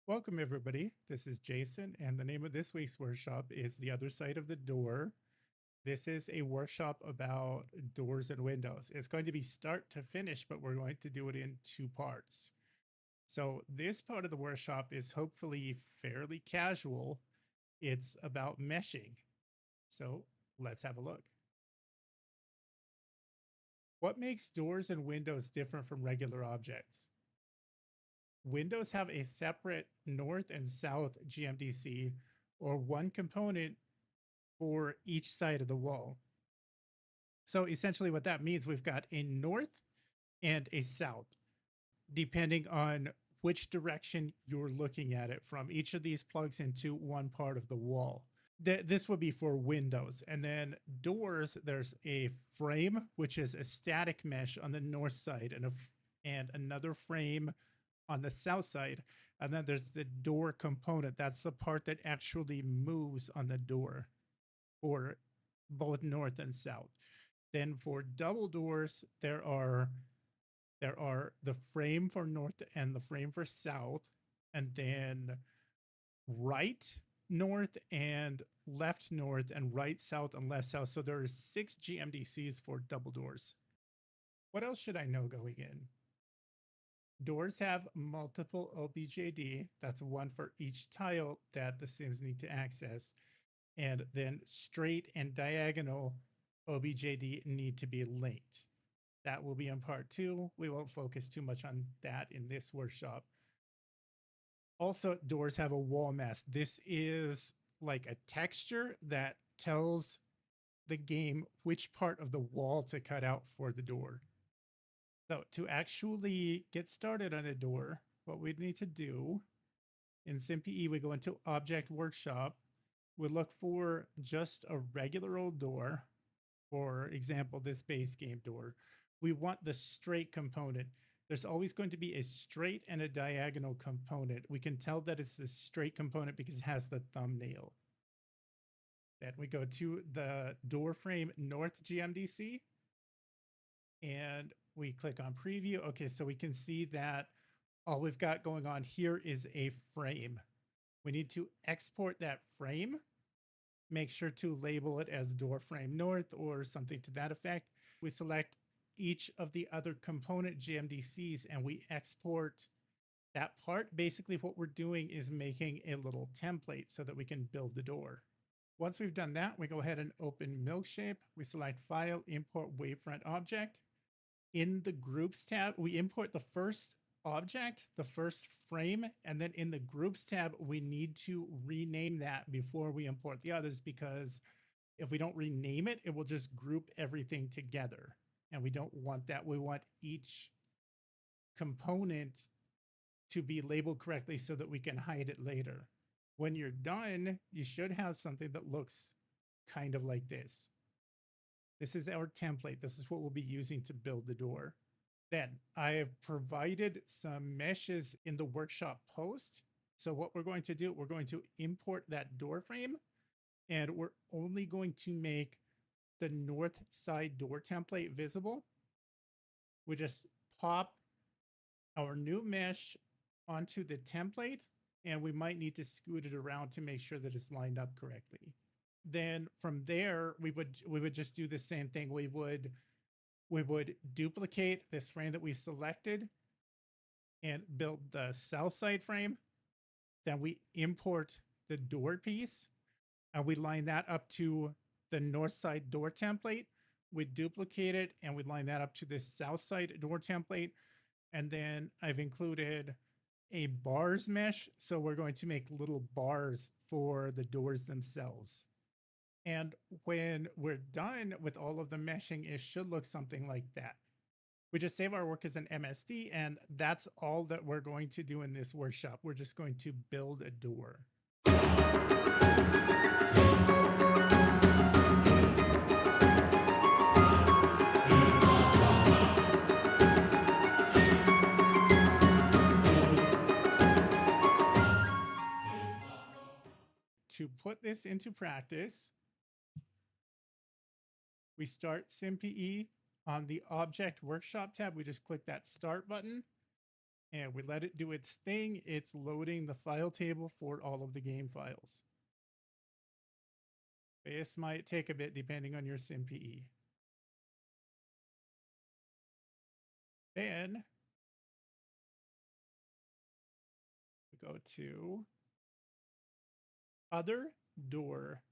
Welcome, everybody. This is Jason, and the name of this week's workshop is The Other Side of the Door. This is a workshop about doors and windows. It's going to be start to finish, but we're going to do it in two parts. So, this part of the workshop is hopefully fairly casual. It's about meshing. So, let's have a look. What makes doors and windows different from regular objects? Windows have a separate north and south GMDC, or one component for each side of the wall. So essentially, what that means, we've got a north and a south, depending on which direction you're looking at it from. Each of these plugs into one part of the wall. This would be for windows. And then doors, there's a frame, which is a static mesh on the north side, and another frame on the south side. And then there's the door component. That's the part that actually moves on the door for both north and south. Then for double doors, there are the frame for north and the frame for south, and then right north and left north and right south and left south. So there are 6 GMDCs for double doors. What else should I know going in? Doors have multiple OBJD. That's one for each tile that the Sims need to access. And then straight and diagonal OBJD need to be linked. That will be in part 2. We won't focus too much on that in this workshop. Also, doors have a wall mask. This is like a texture that tells the game which part of the wall to cut out for the door. So to actually get started on a door, what we need to do in SimPE, we go into Object Workshop. We look for just a regular old door. For example, this base game door. We want the straight component. There's always going to be a straight and a diagonal component. We can tell that it's the straight component because it has the thumbnail. Then we go to the door frame north GMDC and we click on preview. Okay, so we can see that all we've got going on here is a frame. We need to export that frame. Make sure to label it as door frame north or something to that effect. We select each of the other component GMDCs and we export that part. Basically, what we're doing is making a little template so that we can build the door. Once we've done that, we go ahead and open Milkshape. We select File, Import Wavefront Object. In the Groups tab, we import the first object, the first frame, and then in the Groups tab, we need to rename that before we import the others, because if we don't rename it, it will just group everything together. And we don't want that. We want each component to be labeled correctly so that we can hide it later. When you're done, you should have something that looks kind of like this. This is our template. This is what we'll be using to build the door. Then I have provided some meshes in the workshop post. So what we're going to do, we're going to import that door frame, and we're only going to make the north side door template visible. We just pop our new mesh onto the template, and we might need to scoot it around to make sure that it's lined up correctly. Then from there, we would just do the same thing. We would duplicate this frame that we selected and build the south side frame. Then we import the door piece and we line that up to the north side door template. We duplicate it and we line that up to the south side door template. And then I've included a bars mesh. So we're going to make little bars for the doors themselves. And when we're done with all of the meshing, it should look something like that. We just save our work as an MSD, and that's all that we're going to do in this workshop. We're just going to build a door. To put this into practice, we start SimPE on the Object Workshop tab. We just click that Start button. And we let it do its thing. It's loading the file table for all of the game files. This might take a bit depending on your SimPE. Then we go to Other Door.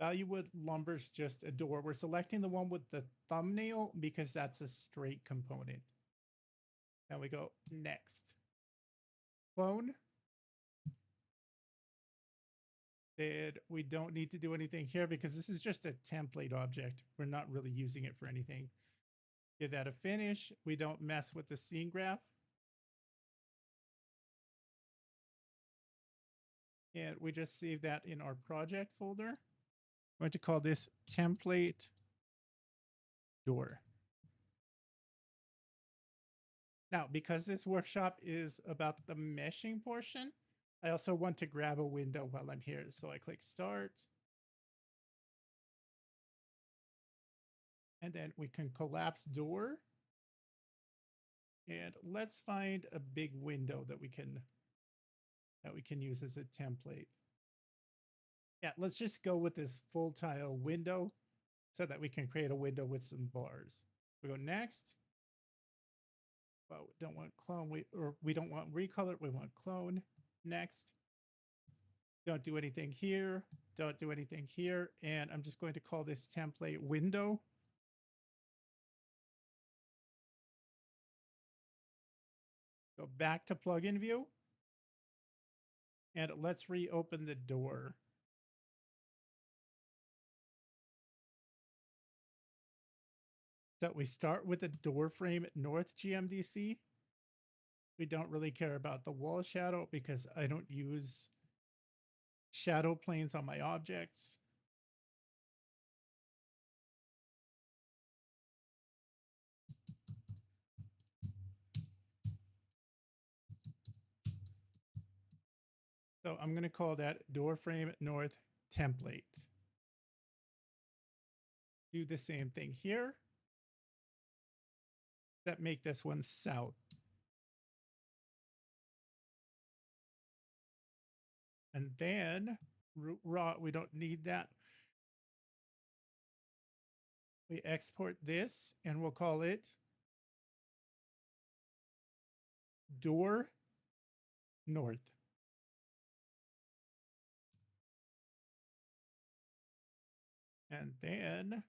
Valuewood Lumber's just a door. We're selecting the one with the thumbnail because that's a straight component. Then we go Next. Clone. And we don't need to do anything here because this is just a template object. We're not really using it for anything. Give that a finish. We don't mess with the scene graph. And we just save that in our project folder. I'm going to call this template door. Now, because this workshop is about the meshing portion, I also want to grab a window while I'm here. So I click Start. And then we can collapse door. And let's find a big window that we can use as a template. Yeah, let's just go with this full tile window so that we can create a window with some bars. We go Next. Well, we don't want clone, we don't want recolor, we want clone. Next. Don't do anything here. Don't do anything here. And I'm just going to call this template window. Go back to plugin view. And let's reopen the door. So we start with the door frame north GMDC. We don't really care about the wall shadow because I don't use shadow planes on my objects. So I'm going to call that door frame north template. Do the same thing here. That make this one south. And then raw, we don't need that. We export this and we'll call it door north. And then,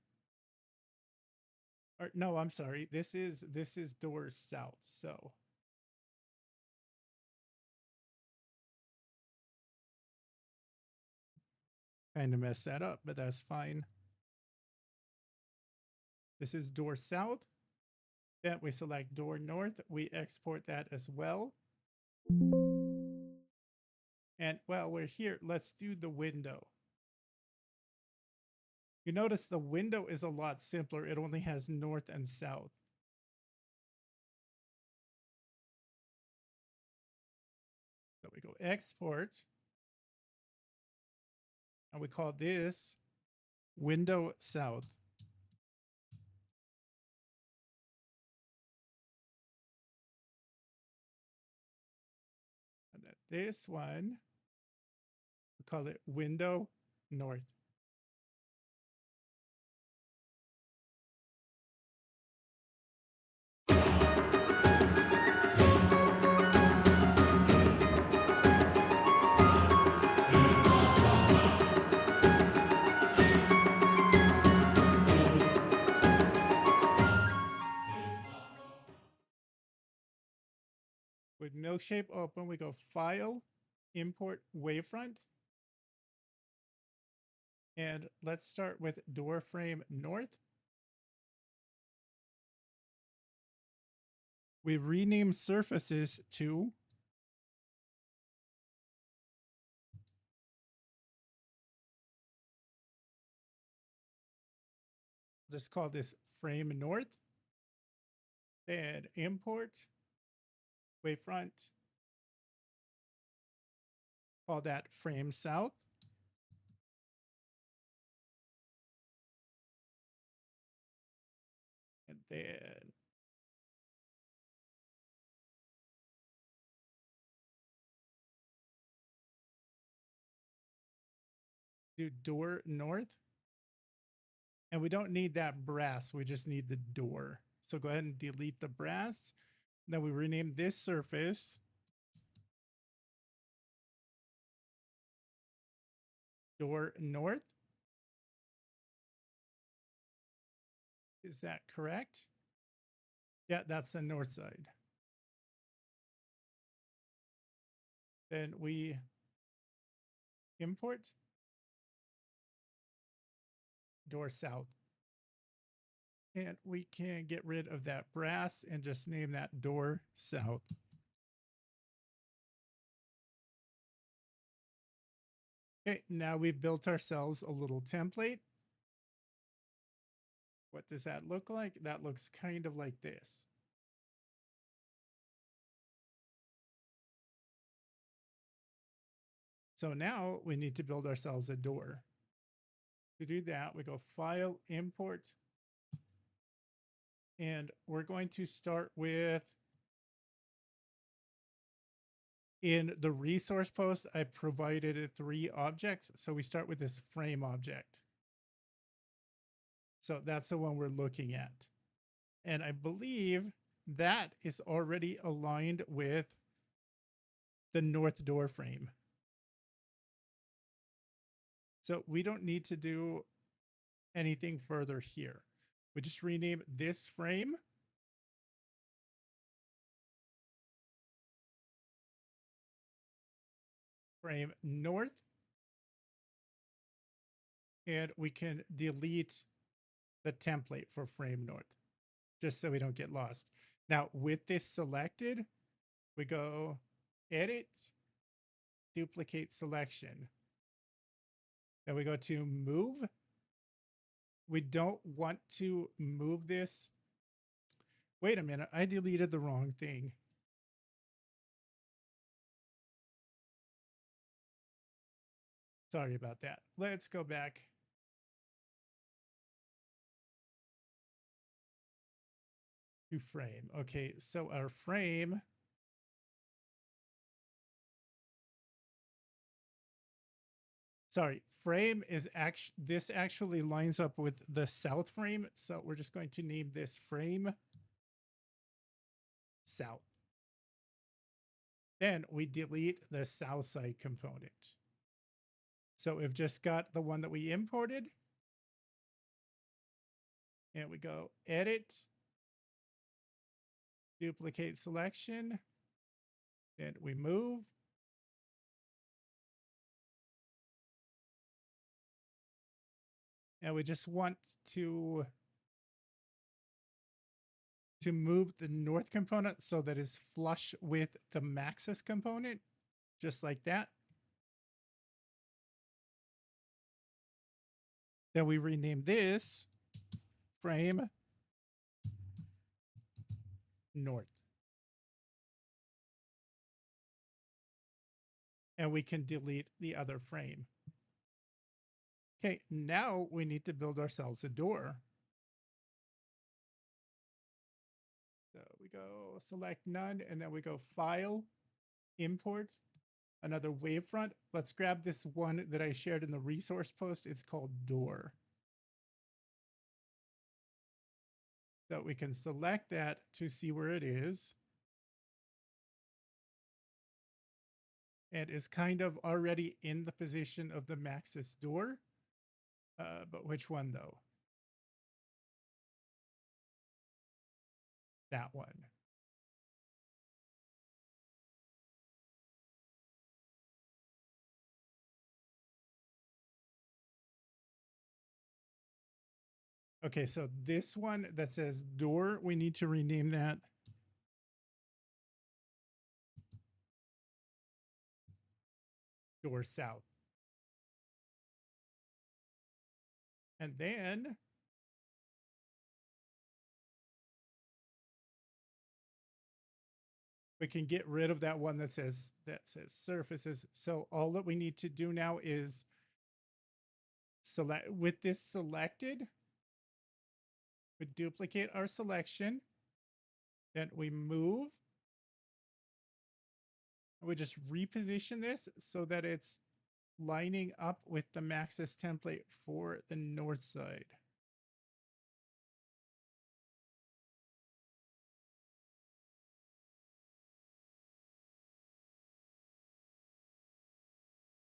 or no, I'm sorry. This is door south. So kind of messed that up, but that's fine. This is door south. Then we select door north. We export that as well. And while we're here, let's do the window. You notice the window is a lot simpler. It only has north and south. So we go export. And we call this window south. And then this one, we call it window north. With Milkshape open, we go File, Import Wavefront. And let's start with door frame north. We rename surfaces to just call this frame north. Then import wavefront. Call that frame south. And then do door north. And we don't need that brass. We just need the door. So go ahead and delete the brass. Then we rename this surface door north. Is that correct? Yeah, that's the north side. Then we import door south. And we can get rid of that brass and just name that door south. Okay, now we've built ourselves a little template. What does that look like? That looks kind of like this. So now we need to build ourselves a door. To do that, we go File, Import, and we're going to start with, in the resource post, I provided 3 objects. So we start with this frame object. So that's the one we're looking at. And I believe that is already aligned with the north door frame. So we don't need to do anything further here. We just rename this frame. Frame north. And we can delete the template for frame north, just so we don't get lost. Now with this selected, we go edit, duplicate selection. Then we go to move. We don't want to move this. Wait a minute, I deleted the wrong thing. Sorry about that. Let's go back. To frame. Okay, so our frame. Sorry, frame is actually, this actually lines up with the south frame. So we're just going to name this frame south. Then we delete the south side component. So we've just got the one that we imported. And we go edit, duplicate selection, and we move. And we just want to move the north component so that is flush with the Maxis component, just like that. Then we rename this frame north. And we can delete the other frame. Okay, now we need to build ourselves a door. So we go select none, and then we go File, Import, another wavefront. Let's grab this one that I shared in the resource post. It's called door. So we can select that to see where it is. And is kind of already in the position of the Maxis door. But which one though? That one. Okay, so this one that says door, we need to rename that door south. And then we can get rid of that one that says surfaces. So all that we need to do now is select, with this selected, we duplicate our selection, then we move, and we just reposition this so that it's lining up with the Maxis template for the north side.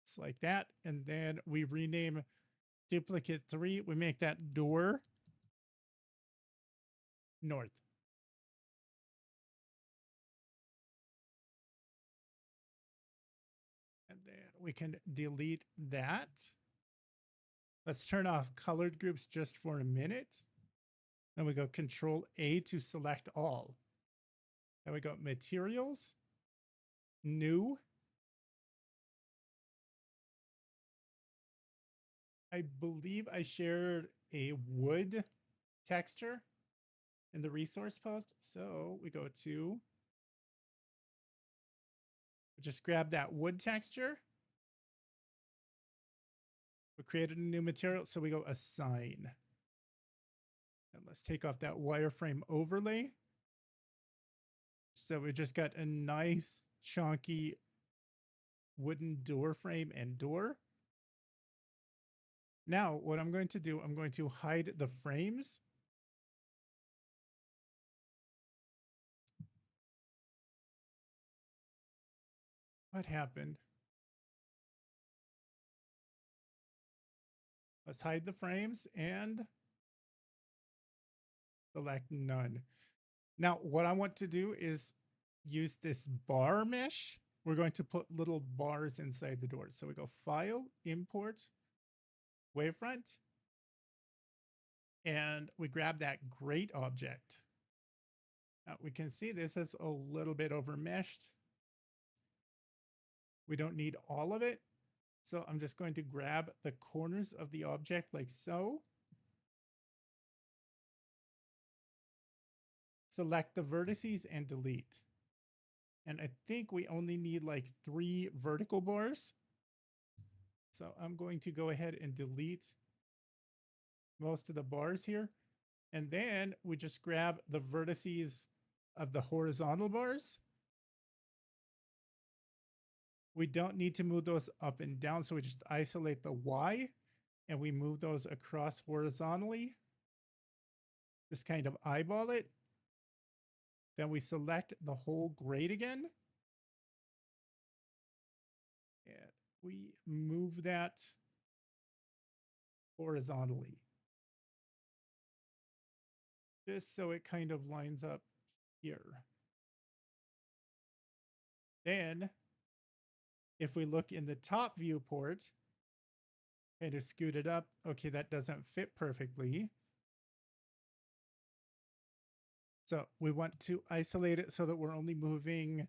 It's like that. And then we rename duplicate 3. We make that door north. And then we can delete that. Let's turn off colored groups just for a minute. Then we go Control A to select all. Then we go materials, new. I believe I shared a wood texture in the resource post. So we go to, just grab that wood texture. We created a new material. So we go assign. And let's take off that wireframe overlay. So we just got a nice chunky wooden door frame and door. Now what I'm going to do, I'm going to hide the frames. What happened? Let's hide the frames and select none. Now, what I want to do is use this bar mesh. We're going to put little bars inside the door. So we go File, Import, Wavefront, and we grab that grate object. Now we can see this is a little bit overmeshed. We don't need all of it. So I'm just going to grab the corners of the object like so. Select the vertices and delete. And I think we only need like 3 vertical bars. So I'm going to go ahead and delete most of the bars here. And then we just grab the vertices of the horizontal bars. We don't need to move those up and down. So we just isolate the Y and we move those across horizontally. Just kind of eyeball it. Then we select the whole grade again. And we move that horizontally. Just so it kind of lines up here. Then, if we look in the top viewport, kind of scoot it up, okay, that doesn't fit perfectly. So we want to isolate it so that we're only moving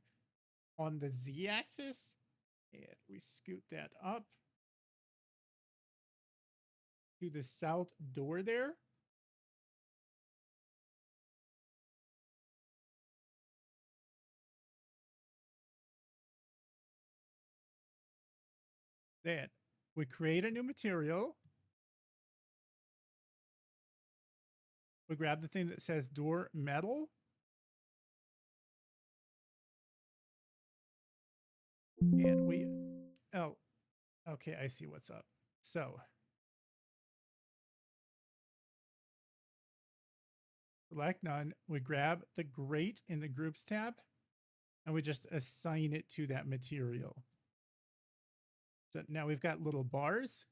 on the Z-axis. And we scoot that up to the south door there. Then we create a new material. We grab the thing that says door metal. And we, oh, okay, I see what's up. So select none. We grab the grate in the groups tab and we just assign it to that material. So now we've got little bars.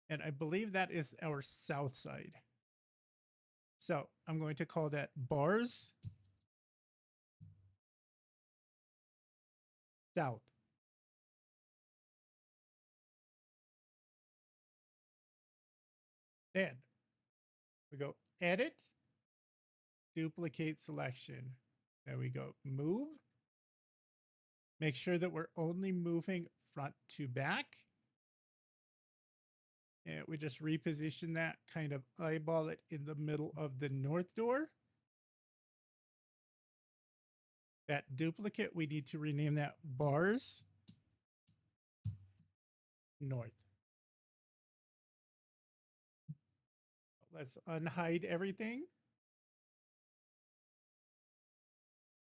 And I believe that is our south side. So I'm going to call that bars south. Then we go edit, duplicate selection. There we go, move. Make sure that we're only moving front to back. And we just reposition that, kind of eyeball it in the middle of the north door. That duplicate, we need to rename that bars north. Let's unhide everything.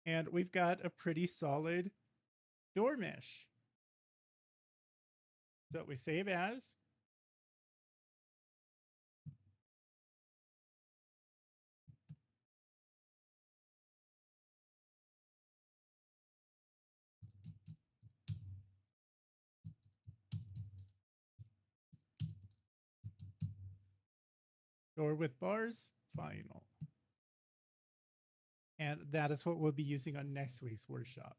And we've got a pretty solid door mesh. So we save as. Door with bars, final. And that is what we'll be using on next week's workshop.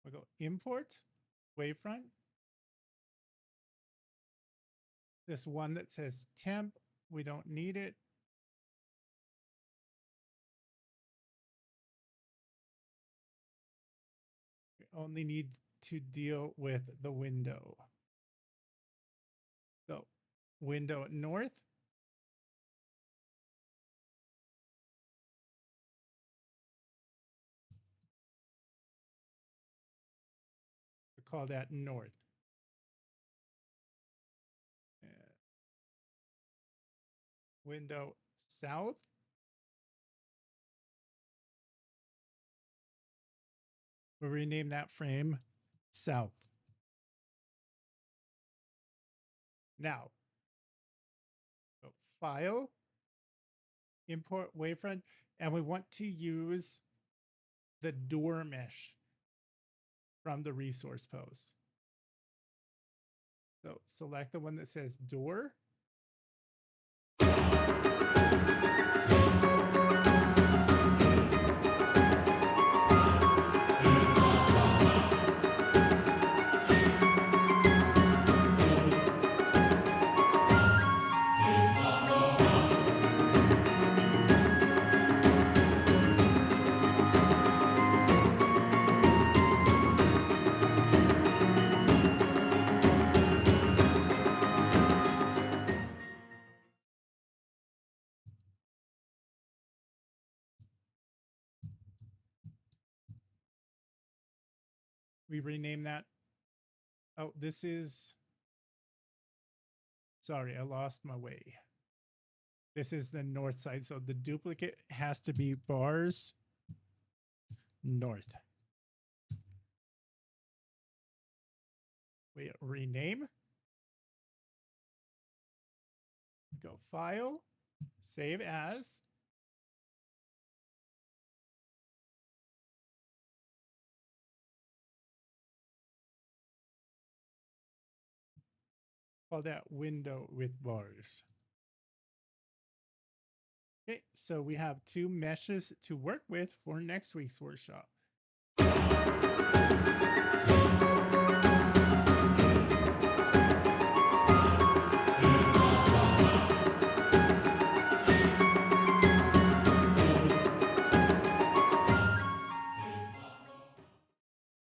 We'll go import, wavefront. This one that says temp, we don't need it. We only need to deal with the window. So window north. We call that north. Window south. We'll rename that frame south. Now, go file, import wavefront, and we want to use the door mesh from the resource post. So select the one that says door. We rename that. Oh, this is, sorry, I lost my way. This is the north side. So the duplicate has to be bars north. We rename. Go file, save as. Call that window with bars. Okay, so we have two meshes to work with for next week's workshop.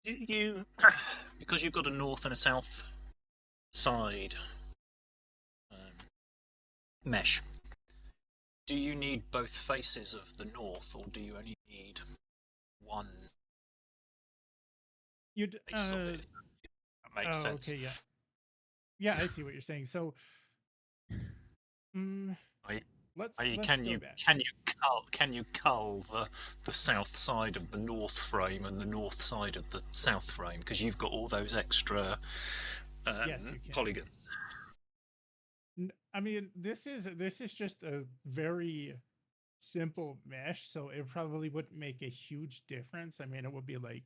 You, because you've got a north and a south side mesh, do you need both faces of the north, or do you only need one face of it? That makes sense. Okay, yeah. Yeah, I see what you're saying. So let's can you cull the south side of the north frame and the north side of the south frame, because you've got all those extra yes, you can. polygons? I mean, this is just a very simple mesh, so it probably wouldn't make a huge difference. I mean, it would be like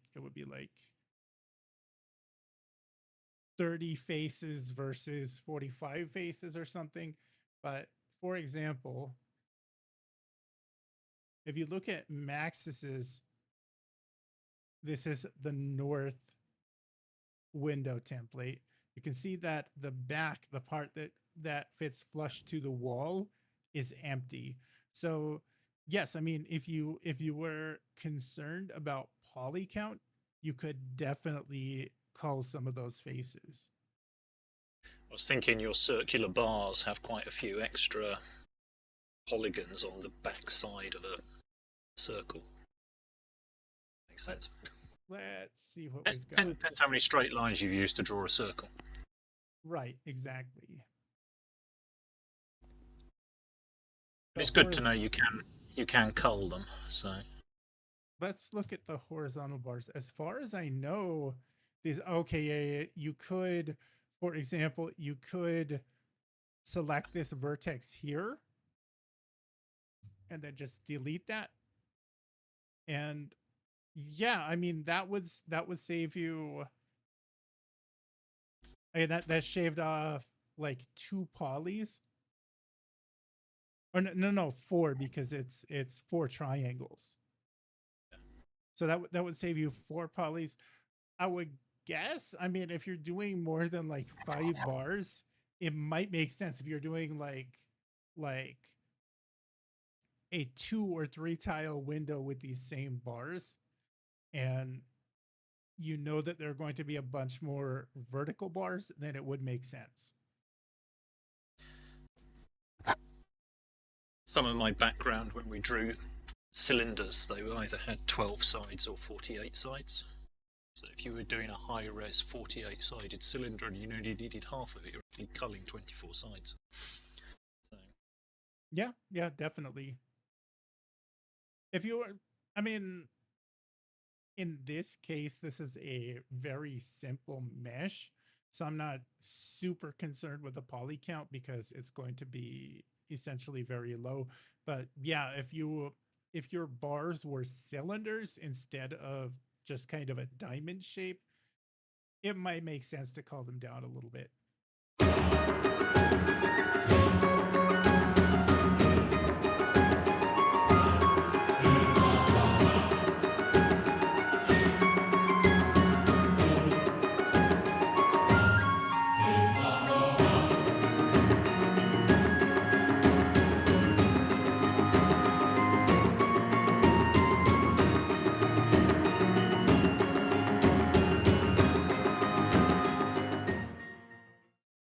30 faces versus 45 faces or something. But for example, if you look at Maxis's, this is the north window template. You can see that the back, the part that fits flush to the wall, is empty. So yes, I mean, if you were concerned about poly count, you could definitely cull some of those faces. I was thinking your circular bars have quite a few extra polygons on the back side of a circle. Makes sense. Let's see what we've got. Depends how many straight lines you've used to draw a circle. Right, exactly. It's good to know you can cull them. So let's look at the horizontal bars. As far as I know, these okay, yeah, you could, for example, you could select this vertex here and then just delete that. And yeah, I mean that would save you. I mean, that shaved off like 2 polys. Or no, 4 because it's 4 triangles. So that would save you 4 polys. I would guess. I mean, if you're doing more than like 5 bars, it might make sense. If you're doing like a 2 or 3 tile window with these same bars, and you know that there are going to be a bunch more vertical bars, then it would make sense. Some of my background when we drew cylinders, they either had 12 sides or 48 sides. So if you were doing a high-res 48-sided cylinder and you only needed half of it, you're actually culling 24 sides. So. Yeah, definitely. If you were, I mean, in this case, this is a very simple mesh. So I'm not super concerned with the poly count because it's going to be essentially very low. But yeah, if your bars were cylinders instead of just kind of a diamond shape, it might make sense to call them down a little bit.